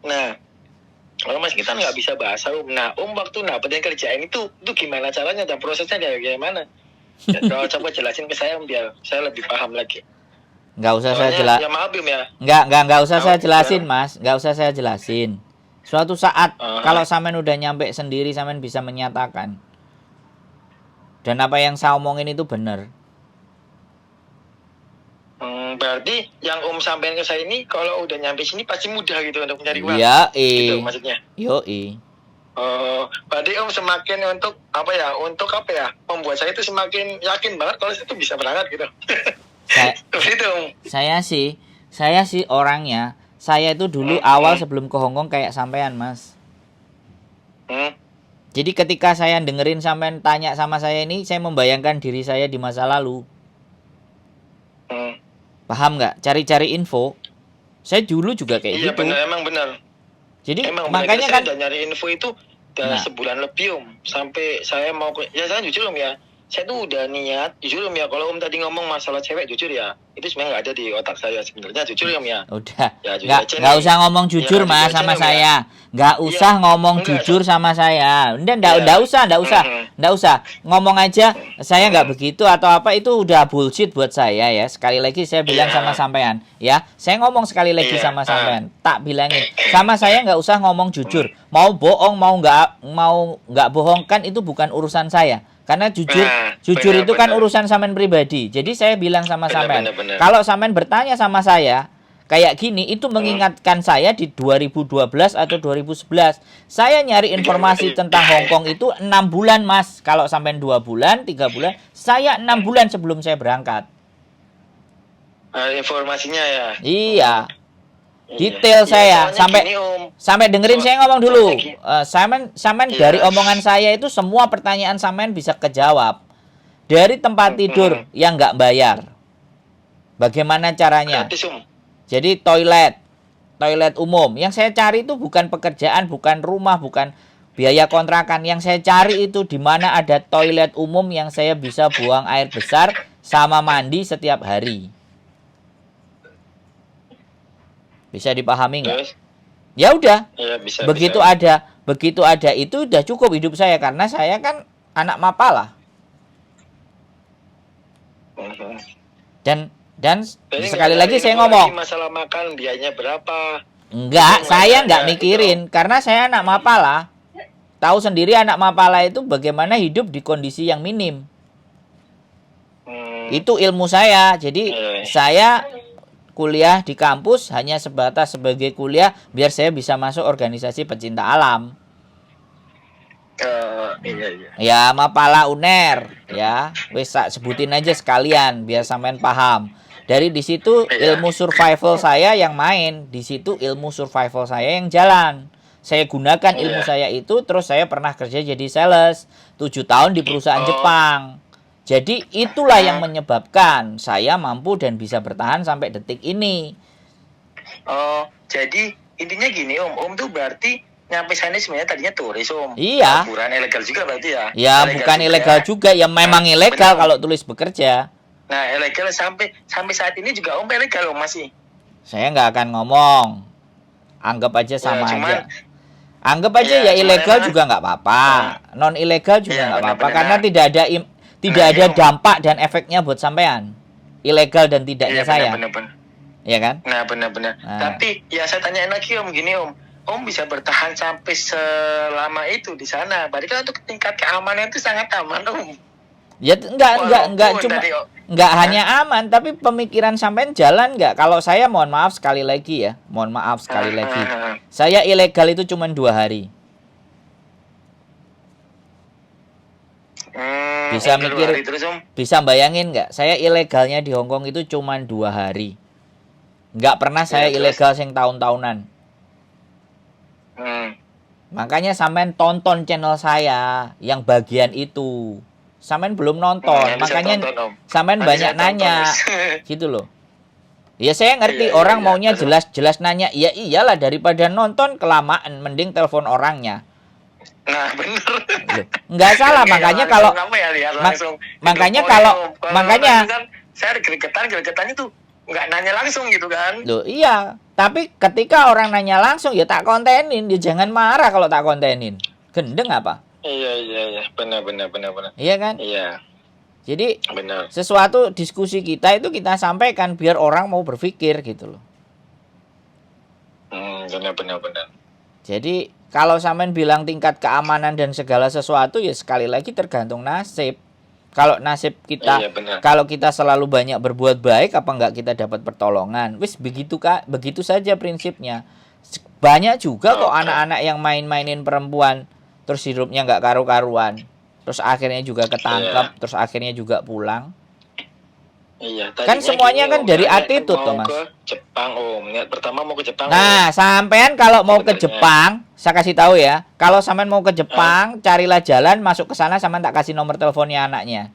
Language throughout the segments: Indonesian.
Nah, kalau Mas kita nggak bisa bahasa Om. Nah, Om waktu dapetin kerjaan itu gimana caranya dan prosesnya kayak gimana? Ya, kalau coba jelasin ke saya Om, biar saya lebih paham lagi. Nggak usah saya Soalnya, jelas. ya maaf Om ya. Nggak usah Tahu, saya jelasin biar- Mas, nggak usah saya jelasin. Suatu saat Ah. kalau sampean udah nyampe sendiri, sampean bisa menyatakan. Dan apa yang saya omongin itu benar. Berarti yang Om sampaikan ke saya ini kalau udah nyampe sini pasti mudah gitu untuk mencari uang. Iya, Gitu maksudnya. Yoi. Berarti Om semakin untuk membuat saya itu semakin yakin banget kalau itu bisa berangkat gitu. Gitu Om. Saya sih orangnya, saya itu dulu awal sebelum ke Hongkong kayak sampean Mas. Jadi ketika saya dengerin sampean tanya sama saya ini, saya membayangkan diri saya di masa lalu. Paham nggak? Cari-cari info. Saya dulu juga kayak gitu. Iya emang benar. Jadi emang makanya kan udah nyari info itu udah sebulan lebih Om. Sampai saya mau saya jujur Om ya. Saya tuh udah niat, jujur Om ya, kalau Om tadi ngomong masalah cewek, jujur ya, itu sebenarnya nggak ada di otak saya sebenarnya, jujur Om ya. Udah, ya, nggak usah ngomong jujur ya, Mas sama saya, nggak usah ngomong jujur sama saya, nggak usah, ngomong aja, saya nggak begitu atau apa itu udah bullshit buat saya ya. Sekali lagi saya bilang sama sampean, ya, saya ngomong sekali lagi sama sampean, tak bilangin, sama saya nggak usah ngomong jujur, mau bohong mau nggak bohong kan itu bukan urusan saya. Karena jujur itu kan urusan sampean pribadi. Jadi saya bilang sama sampean, kalau sampean bertanya sama saya kayak gini, itu mengingatkan saya di 2012 atau 2011. Saya nyari informasi tentang Hongkong itu 6 bulan, Mas. Kalau sampean 2 bulan, 3 bulan, saya 6 bulan sebelum saya berangkat. Informasinya ya. Iya. Detail saya sampai dengerin saya ngomong dulu. Sampean dari omongan saya itu semua pertanyaan sampean bisa kejawab. Dari tempat tidur yang nggak bayar. Bagaimana caranya? Jadi toilet umum. Yang saya cari itu bukan pekerjaan, bukan rumah, bukan biaya kontrakan. Yang saya cari itu di mana ada toilet umum yang saya bisa buang air besar sama mandi setiap hari. Bisa dipahami nggak? Ya udah. Ya, begitu ada itu udah cukup hidup saya karena saya kan anak mapalah. Dan sekali lagi saya ngomong. Masalah makan biayanya berapa? Enggak, saya nggak mikirin karena saya anak mapalah. Tahu sendiri anak mapalah itu bagaimana hidup di kondisi yang minim. Itu ilmu saya. Jadi saya kuliah di kampus hanya sebatas sebagai kuliah biar saya bisa masuk organisasi pecinta alam. Ya, Mapala UNER ya. Wes sebutin aja sekalian biar sampean paham. Dari di situ ilmu survival saya yang main, di situ ilmu survival saya yang jalan. Saya gunakan ilmu saya itu, terus saya pernah kerja jadi sales 7 tahun di perusahaan Jepang. Jadi itulah yang menyebabkan saya mampu dan bisa bertahan sampai detik ini. Jadi intinya gini Om tuh berarti nyampe sana sebenarnya tadinya turis Om. Iya. Bukan ilegal juga berarti ya? Ya bukan ilegal juga, ya memang ilegal kalau tulis bekerja. Nah ilegal sampai saat ini juga Om ilegal Om masih? Saya nggak akan ngomong. Anggap aja sama aja. Anggap aja ya ilegal juga nggak apa-apa. Non ilegal juga nggak apa-apa karena tidak ada dampak dan efeknya buat sampean. Ilegal dan tidaknya saya. Iya kan? Nah, benar-benar. Tapi ya saya tanyain lagi Om gini Om bisa bertahan sampai selama itu di sana. Berarti kan untuk tingkat keamanan itu sangat aman Om. Ya enggak hanya aman, tapi pemikiran sampean jalan enggak? Kalau saya mohon maaf sekali lagi. Saya ilegal itu cuma 2 hari. Bisa bayangin nggak? Saya ilegalnya di Hongkong itu cuma 2 hari. Nggak pernah saya ilegal sing tahun-tahunan. Makanya sampean tonton channel saya yang bagian itu. Sampean belum nonton, makanya sampean banyak nanya, gitu loh. Ya saya ngerti orang maunya jelas-jelas nanya. Ya iyalah daripada nonton kelamaan, mending telepon orangnya. Nah bener. Nggak salah, makanya kalau makanya saya gregetan itu nggak nanya langsung gitu kan. Loh iya, tapi ketika orang nanya langsung ya tak kontenin, ya jangan marah kalau tak kontenin. Gendeng apa? Iya, benar. Iya kan? Iya. Jadi benar. Sesuatu diskusi kita itu kita sampaikan biar orang mau berpikir gitu loh. Benar. Jadi kalau sampean bilang tingkat keamanan dan segala sesuatu ya sekali lagi tergantung nasib. Kalau nasib kita, kalau kita selalu banyak berbuat baik, apa enggak kita dapat pertolongan? Wis begitu Kak, begitu saja prinsipnya. Banyak juga kok anak-anak yang main-mainin perempuan, terus hidupnya nggak karu-karuan, terus akhirnya juga ketangkap, terus akhirnya juga pulang. Iya, kan semuanya kan dari attitude toh Mas. Ke Jepang Niat pertama mau ke Jepang. Nah, sampean kalau mau ke Jepang, saya kasih tahu ya. Kalau sampean mau ke Jepang, carilah jalan masuk ke sana, sampean tak kasih nomor teleponnya anaknya.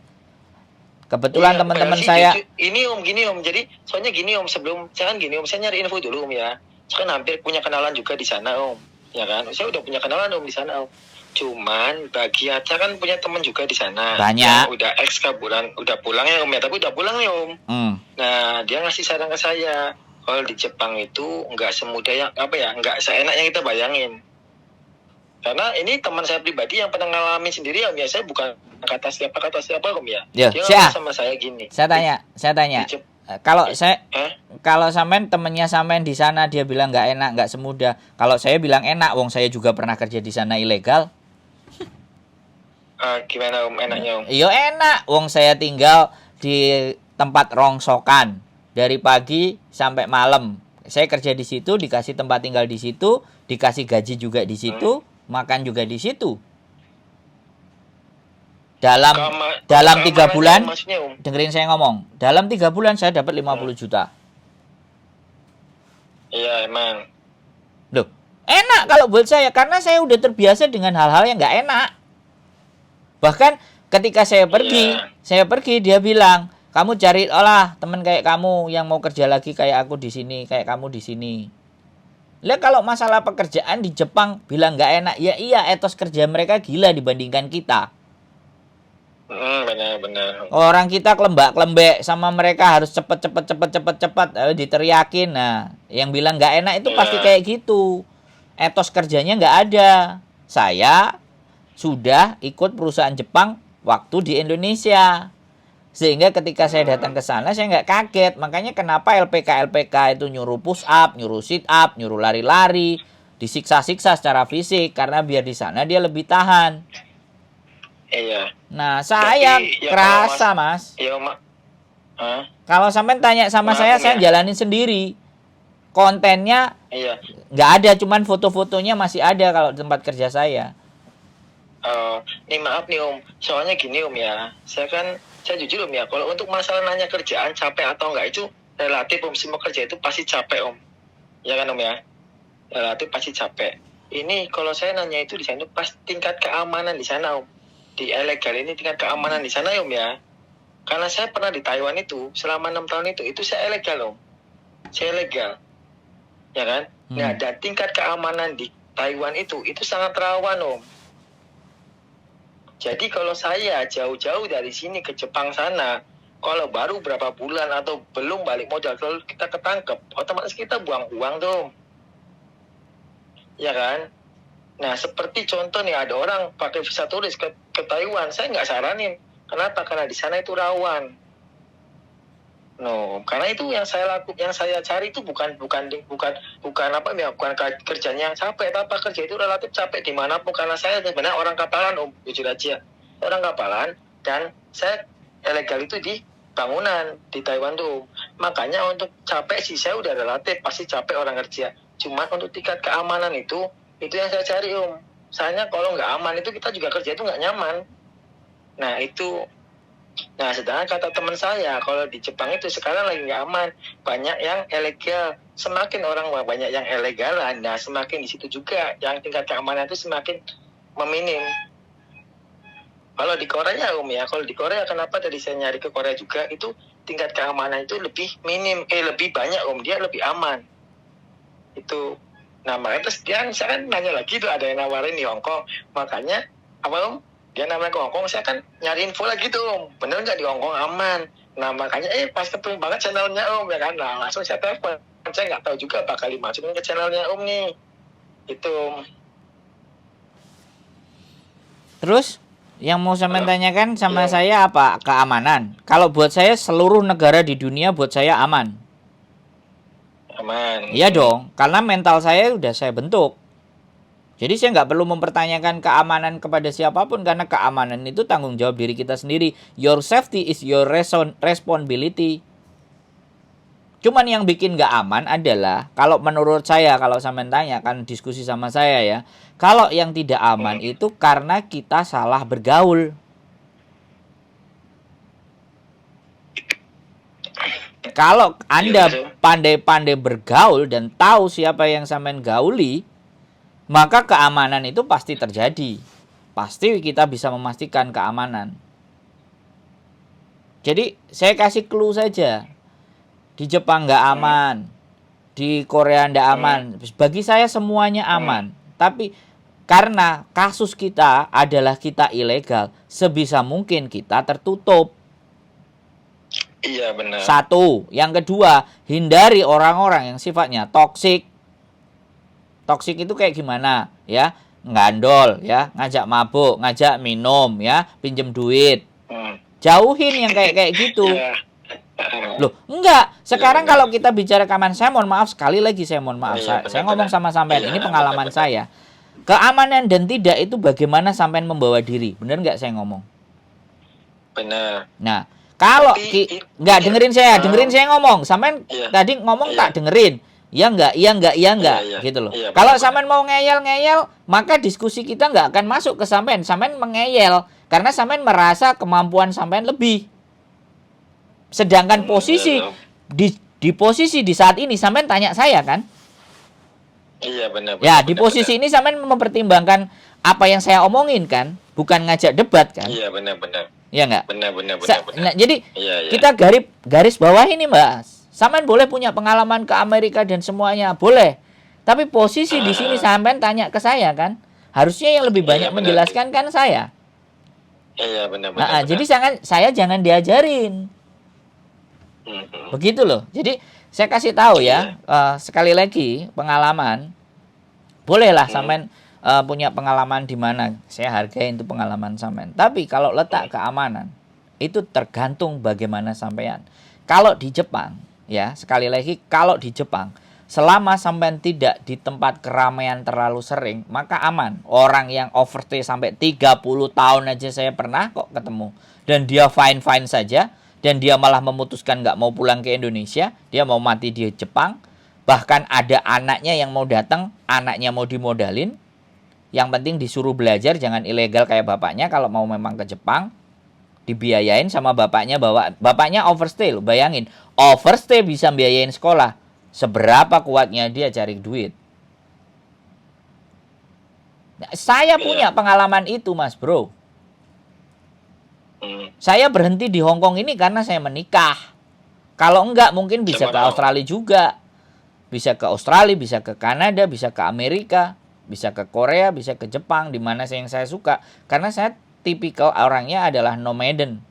Kebetulan teman-teman saya gini Om. Jadi soalnya gini Om, saya nyari info dulu Om ya. Saya kan hampir punya kenalan juga di sana Om. Ya kan? Saya udah punya kenalan Om di sana Om. Cuman bagi Aca kan punya teman juga di sana. Banyak. Udah kaburan, udah pulang ya Om ya, tapi udah pulang nih Om. Nah, dia ngasih saran ke saya, kalau di Jepang itu nggak semudah yang nggak seenak yang kita bayangin. Karena ini teman saya pribadi yang pernah ngalamin sendiri Om ya. Saya bukan kata siapa Om ya. Dia ngomong sama saya gini. Saya tanya. Kalau sampean temennya sampean di sana dia bilang nggak enak, nggak semudah. Kalau saya bilang enak, wong saya juga pernah kerja di sana ilegal. Gimana Om enaknya Om? Iya enak, wong saya tinggal di tempat rongsokan dari pagi sampai malam. Saya kerja di situ, dikasih tempat tinggal di situ, dikasih gaji juga di situ, makan juga di situ. Dalam 3 bulan, dengerin saya ngomong, dalam 3 bulan saya dapat 50 juta. Iya emang. Loh, enak kalau buat saya karena saya udah terbiasa dengan hal-hal yang nggak enak. Bahkan ketika saya pergi, dia bilang, kamu cari teman kayak kamu yang mau kerja lagi kayak aku di sini, kayak kamu di sini. Lah kalau masalah pekerjaan di Jepang bilang nggak enak, ya iya etos kerja mereka gila dibandingkan kita. Benar. Orang kita kelembak-kelembek sama mereka harus cepet diteriakin. Nah, yang bilang nggak enak itu pasti kayak gitu. Etos kerjanya nggak ada. Saya sudah ikut perusahaan Jepang waktu di Indonesia. Sehingga ketika saya datang ke sana saya nggak kaget. Makanya kenapa LPK itu nyuruh push up, nyuruh sit up, nyuruh lari-lari, disiksa-siksa secara fisik karena biar di sana dia lebih tahan. Iya. Nah, saya kerasa, Mas. Iya, Mak. Kalau sampean tanya sama saya jalanin sendiri. Kontennya nggak ada, cuman foto-fotonya masih ada kalau di tempat kerja saya. Nih maaf nih Om, soalnya gini Om ya, saya jujur Om ya, kalau untuk masalah nanya kerjaan capek atau enggak itu relatif Om, semua kerja itu pasti capek Om, ya kan Om ya, relatif pasti capek. Ini kalau saya nanya itu di sana pas tingkat keamanan di sana Om, di ilegal ini tingkat keamanan di sana Om ya, karena saya pernah di Taiwan itu selama 6 tahun itu saya ilegal Om, saya ilegal, ya kan? Nah dan tingkat keamanan di Taiwan itu sangat rawan Om. Jadi kalau saya jauh-jauh dari sini ke Jepang sana, kalau baru berapa bulan atau belum balik modal, kalau kita ketangkep, otomatis kita buang uang dong. Ya kan? Nah, seperti contoh nih, ada orang pakai visa turis ke Taiwan, saya nggak saranin. Kenapa? Karena di sana itu rawan. No, karena itu yang saya cari itu bukan kerjanya yang capek, tapi kerja itu relatif capek dimanapun, karena saya sebenarnya orang kapalan Om, jujur aja, orang kapalan, dan saya ilegal itu di bangunan di Taiwan tuh, makanya untuk capek sih saya udah relatif pasti capek orang kerja, cuman untuk tingkat keamanan itu yang saya cari Om, soalnya kalau nggak aman itu kita juga kerja itu nggak nyaman. Nah, sedangkan kata teman saya, kalau di Jepang itu sekarang lagi nggak aman, banyak yang ilegal. Semakin orang banyak yang ilegalan, nah semakin di situ juga yang tingkat keamanan itu semakin meminim. Kalau di Korea Om ya, kalau di Korea kenapa tadi saya nyari ke Korea juga, itu tingkat keamanan itu lebih minim, lebih banyak Om, dia lebih aman. Itu. Nah, makanya terus saya kan nanya lagi tuh, ada yang nawarin di Hong Kong, makanya apa Om? Dia namanya ke Hong Kong, saya kan nyari info lagi tuh, bener nggak di Hong Kong aman? Nah makanya pas ketemu banget channelnya Om ya kan, nah langsung saya telepon. Saya nggak tahu juga bakal dimasukin ke channelnya Om nih. Itu. Terus yang mau saya tanyakan sama saya apa? Keamanan. Kalau buat saya seluruh negara di dunia buat saya aman. Aman. Iya dong, karena mental saya udah saya bentuk. Jadi saya nggak perlu mempertanyakan keamanan kepada siapapun karena keamanan itu tanggung jawab diri kita sendiri. Your safety is your responsibility. Cuman yang bikin nggak aman adalah kalau menurut saya, kalau sampean tanya kan diskusi sama saya ya, kalau yang tidak aman itu karena kita salah bergaul. Kalau Anda pandai-pandai bergaul dan tahu siapa yang sampean gauli, maka keamanan itu pasti terjadi. Pasti kita bisa memastikan keamanan. Jadi saya kasih clue saja. Di Jepang nggak aman, di Korea nggak aman. Bagi saya semuanya aman. Tapi karena kasus kita adalah kita ilegal, sebisa mungkin kita tertutup. Iya benar. Satu, yang kedua, hindari orang-orang yang sifatnya toksik. Toksik itu kayak gimana? Ya, ngandol, ya, ngajak mabuk, ngajak minum, ya, pinjem duit. Jauhin yang kayak gitu. Loh, enggak. Sekarang kalau kita bicara keamanan, saya mohon maaf sekali lagi, saya mohon maaf. Saya ngomong sama sampean, ini pengalaman saya. Keamanan dan tidak itu bagaimana sampean membawa diri. Benar nggak saya ngomong? Benar. Nah, kalau nggak dengerin saya ngomong. Sampean tadi ngomong tak dengerin. Iya enggak, gitu loh. Kalau sampean mau ngeyel, maka diskusi kita nggak akan masuk ke sampean. Sampean mengeyel karena sampean merasa kemampuan sampean lebih. Sedangkan posisi di posisi di saat ini sampean tanya saya kan? Iya benar. Ya, di posisi ini sampean mempertimbangkan apa yang saya omongin kan, bukan ngajak debat kan? Iya benar. Iya enggak? Benar. Nah, jadi kita garis bawah ini, Mbak. Sampean boleh punya pengalaman ke Amerika dan semuanya, boleh. Tapi posisi di sini sampean tanya ke saya kan? Harusnya yang lebih banyak menjelaskan kan saya. Iya benar. Jadi saya jangan diajarin. Begitu loh. Jadi saya kasih tahu ya, sekali lagi pengalaman. Bolehlah sampean punya pengalaman di mana, saya hargai itu pengalaman sampean. Tapi kalau letak keamanan itu tergantung bagaimana sampean. Kalau di Jepang, ya sekali lagi kalau di Jepang, selama sampean tidak di tempat keramaian terlalu sering, maka aman. Orang yang overstay sampai 30 tahun aja saya pernah kok ketemu. Dan dia fine-fine saja. Dan dia malah memutuskan nggak mau pulang ke Indonesia. Dia mau mati di Jepang. Bahkan ada anaknya yang mau datang. Anaknya mau dimodalin. Yang penting disuruh belajar. Jangan ilegal kayak bapaknya. Kalau mau memang ke Jepang. Dibiayain sama bapaknya. Bapaknya overstay loh. Bayangin. Overstay bisa biayain sekolah. Seberapa kuatnya dia cari duit. Nah, saya punya pengalaman itu mas bro. Saya berhenti di Hong Kong ini karena saya menikah. Kalau enggak mungkin bisa ke Australia juga. Bisa ke Australia, bisa ke Kanada, bisa ke Amerika, bisa ke Korea, bisa ke Jepang, di mana yang saya suka. Karena saya tipikal orangnya adalah nomaden.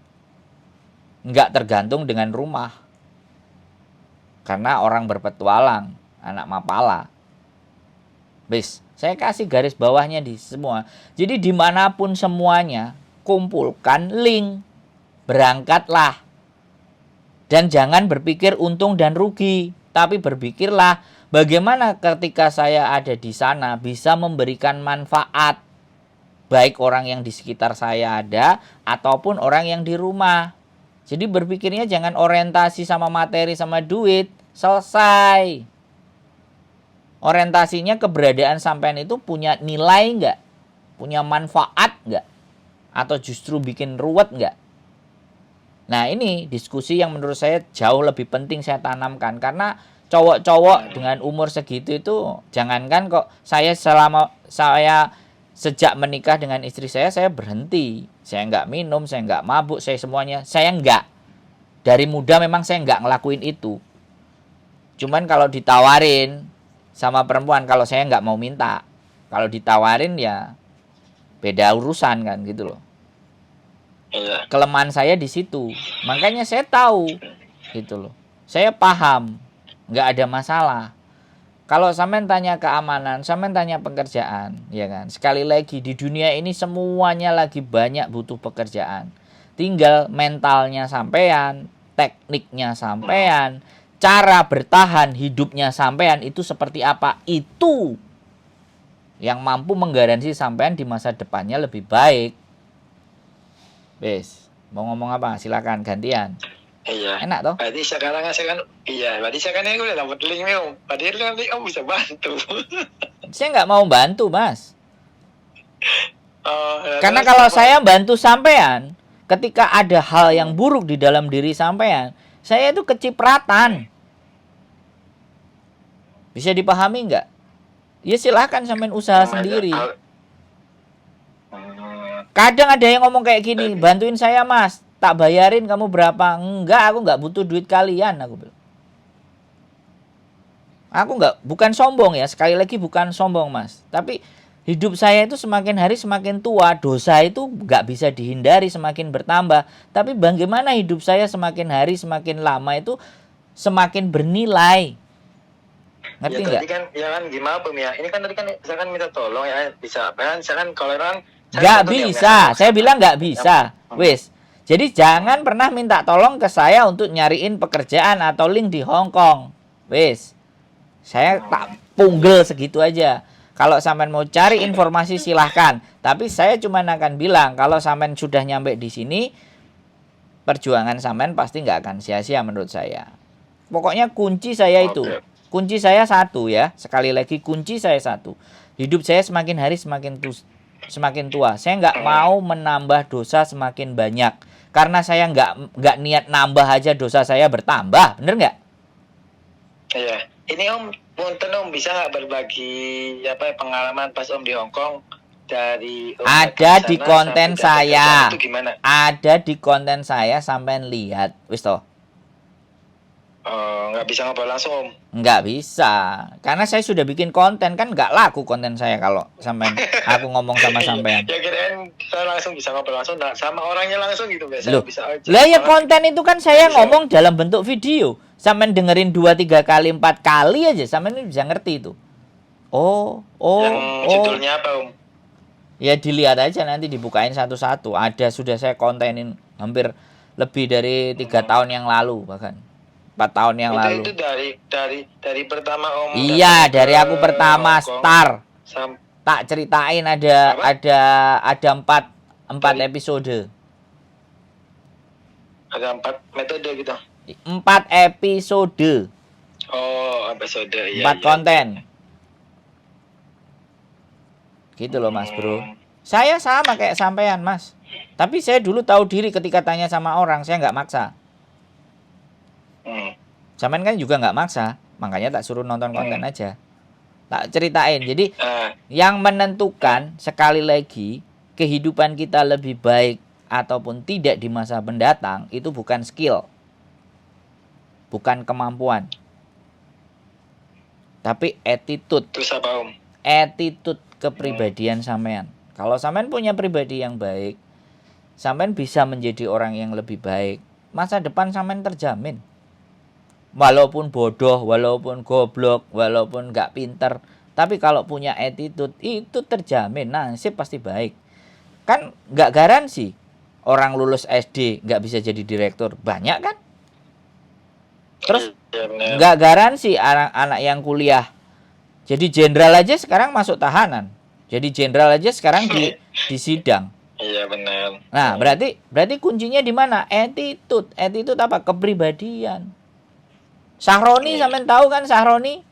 Enggak tergantung dengan rumah. Karena orang berpetualang, anak mapala. Bis, saya kasih garis bawahnya di semua. Jadi dimanapun semuanya, kumpulkan link, berangkatlah. Dan jangan berpikir untung dan rugi, tapi berpikirlah bagaimana ketika saya ada di sana bisa memberikan manfaat. Baik orang yang di sekitar saya ada, ataupun orang yang di rumah. Jadi berpikirnya jangan orientasi sama materi sama duit, selesai. Orientasinya keberadaan sampean itu punya nilai enggak? Punya manfaat enggak? Atau justru bikin ruwet enggak? Nah ini diskusi yang menurut saya jauh lebih penting saya tanamkan. Karena cowok-cowok dengan umur segitu itu, jangankan kok saya sejak menikah dengan istri saya berhenti. Saya enggak minum, saya enggak mabuk, saya semuanya. Saya enggak. Dari muda memang saya enggak ngelakuin itu. Cuman kalau ditawarin sama perempuan, kalau saya enggak mau minta. Kalau ditawarin ya beda urusan kan gitu loh. Iya. Kelemahan saya di situ. Makanya saya tahu gitu loh. Saya paham, nggak ada masalah. Kalau sampean tanya keamanan, sampean tanya pekerjaan, ya kan? Sekali lagi di dunia ini semuanya lagi banyak butuh pekerjaan. Tinggal mentalnya sampean, tekniknya sampean, cara bertahan hidupnya sampean itu seperti apa? Itu yang mampu menggaransi sampean di masa depannya lebih baik. Bes, mau ngomong apa? Silakan gantian. Iya. Enak toh? Berarti sekarang saya kan, iya. Berarti sekarang ini udah dapat link nih Om. Berarti nanti Om bisa bantu. Saya nggak mau bantu Mas. Ya, karena kalau saya bantu sampean, ketika ada hal yang buruk di dalam diri sampean, saya itu kecipratan. Bisa dipahami nggak? Ya silahkan sampean usaha sendiri. Kadang ada yang ngomong kayak gini, bantuin saya Mas, tak bayarin kamu berapa? Enggak, aku nggak butuh duit kalian, aku bilang. Aku nggak, bukan sombong ya, sekali lagi bukan sombong Mas. Tapi hidup saya itu semakin hari semakin tua, dosa itu nggak bisa dihindari, semakin bertambah. Tapi bagaimana hidup saya semakin hari semakin lama itu semakin bernilai. Ngerti nggak? Ya, kan, ya kan gimana Om ya? Ini kan tadi kan saya kan minta tolong ya, bisa kan? Saya kan kalau kan nggak bisa, saya bilang nggak bisa. Wis, jadi jangan pernah minta tolong ke saya untuk nyariin pekerjaan atau link di Hong Kong. Wis, saya tak punggel segitu aja. Kalau sampean mau cari informasi silahkan. Tapi saya cuma akan bilang kalau sampean sudah nyampe di sini, perjuangan sampean pasti nggak akan sia-sia menurut saya. Pokoknya kunci saya itu. Kunci saya satu ya. Sekali lagi kunci saya satu. Hidup saya semakin hari semakin tua. Saya nggak mau menambah dosa semakin banyak. Karena saya nggak niat nambah aja dosa saya bertambah. Bener nggak? Iya. Ini Om, punten Om, bisa nggak berbagi pengalaman pas Om di Hong Kong dari Om ada di konten saya. Ada di konten saya sampean lihat. Wis toh. Nggak bisa ngobrol langsung Om? Nggak bisa, karena saya sudah bikin konten, kan nggak laku konten saya kalau sampean aku ngomong sama sampean. Ya kirain saya langsung bisa ngobrol langsung sama orangnya langsung gitu biasanya. Loh, bisa aja. Lah ya konten itu kan saya ngomong dalam bentuk video. Sampean dengerin 2, 3 kali, 4 kali aja sampean bisa ngerti itu. Judulnya apa Om? Ya dilihat aja nanti dibukain satu-satu. Ada sudah saya kontenin hampir lebih dari 3 tahun yang lalu bahkan. 4 tahun yang lalu. Itu dari pertama Om. Iya, dari aku pertama start. Tak ceritain ada 4 episode. Ada 4 metode gitu. 4 episode. Oh, episode iya. 4 konten. Gitu loh Mas Bro. Saya sama kayak sampean Mas. Tapi saya dulu tahu diri ketika tanya sama orang, saya nggak maksa. Sampean kan juga nggak maksa, makanya tak suruh nonton konten aja. Tak ceritain. Jadi yang menentukan sekali lagi kehidupan kita lebih baik ataupun tidak di masa mendatang itu bukan skill, bukan kemampuan, tapi attitude. Terus apa Om? Attitude kepribadian sampean. Kalau sampean punya pribadi yang baik, sampean bisa menjadi orang yang lebih baik. Masa depan sampean terjamin. Walaupun bodoh, walaupun goblok, walaupun nggak pinter, tapi kalau punya attitude itu terjamin nasib pasti baik. Kan nggak garansi orang lulus SD nggak bisa jadi direktur, banyak kan? Terus nggak garansi anak-anak yang kuliah jadi jenderal aja sekarang masuk tahanan, jadi jenderal aja sekarang di sidang. Iya benar. Nah berarti kuncinya di mana? Attitude apa? Kepribadian. Sahroni, sampean tahu kan Sahroni?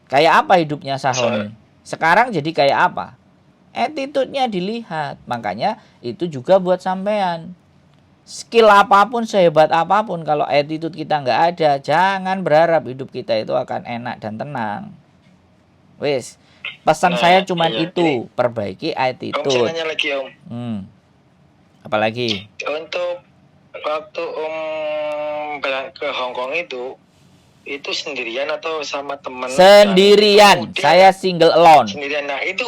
Kayak apa hidupnya Sahroni? Sekarang jadi kayak apa? Attitude-nya dilihat. Makanya itu juga buat sampean. Skill apapun, sehebat apapun, kalau attitude kita nggak ada, jangan berharap hidup kita itu akan enak dan tenang. Wis, pesan saya cuman itu, perbaiki attitude. Om, saya nanya lagi Om. Apalagi? Untuk waktu Om ke Hong Kong itu sendirian atau sama teman? Sendirian. Saya single alone. Sendirian. Nah, itu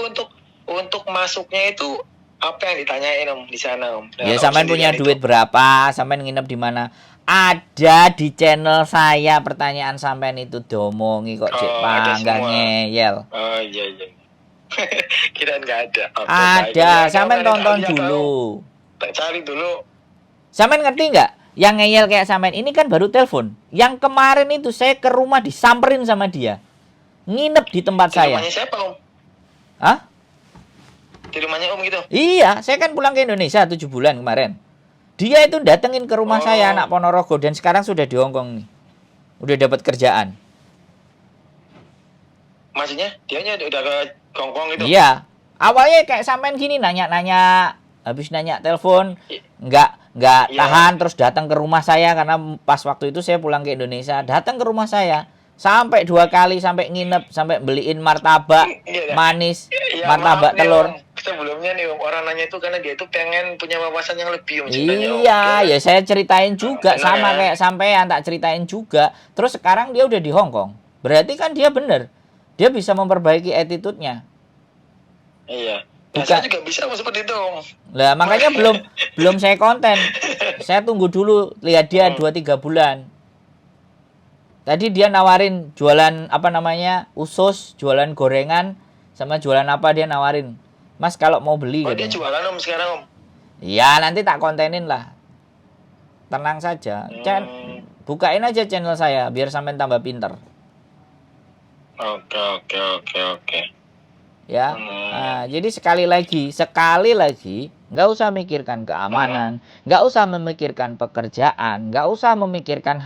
untuk masuknya itu Apa yang ditanyain Om di sana Om? Ya sampean punya duit berapa? Sampean nginep di mana? Ada di channel saya pertanyaan sampean itu diomongi kok cek nggak ngeyel. Oh iya. Kirain nggak ada. Ada, sampean tonton dulu. Cari dulu. Sampean ngerti nggak? Yang ngeyel kayak sampean ini kan baru telepon. Yang kemarin itu saya ke rumah disamperin sama dia. Nginep di tempat saya. Rumahnya siapa Om? Hah? Di rumahnya Om gitu? Iya, saya kan pulang ke Indonesia 7 bulan kemarin. Dia itu datengin ke rumah saya anak Ponorogo dan sekarang sudah di Hongkong nih. Udah dapat kerjaan. Maksudnya dia udah ke Hongkong gitu? Iya. Awalnya kayak sampean gini nanya-nanya, habis nanya telepon, nggak tahan terus datang ke rumah saya karena pas waktu itu saya pulang ke Indonesia, datang ke rumah saya. Sampai 2 kali, sampai nginep, sampai beliin martabak manis, martabak telur. Sebelumnya nih Om, orang nanya itu karena dia itu pengen punya wawasan yang lebih Om. Iya, ya saya ceritain juga sama kayak sampean tak ceritain juga. Terus sekarang dia udah di Hongkong. Berarti kan dia bener. Dia bisa memperbaiki attitude-nya. Iya. Saya juga bisa seperti itu Om. Lah makanya belum saya konten. Saya tunggu dulu lihat dia 2-3 bulan. Tadi dia nawarin jualan apa namanya? Usus, jualan gorengan sama jualan apa dia nawarin. Mas kalau mau beli dia jualan Om sekarang Om? Iya nanti tak kontenin lah. Tenang saja. Bukain aja channel saya biar sampai tambah pinter. Oke. Ya. Nah, jadi sekali lagi nggak usah mikirkan keamanan, nggak usah memikirkan pekerjaan, nggak usah memikirkan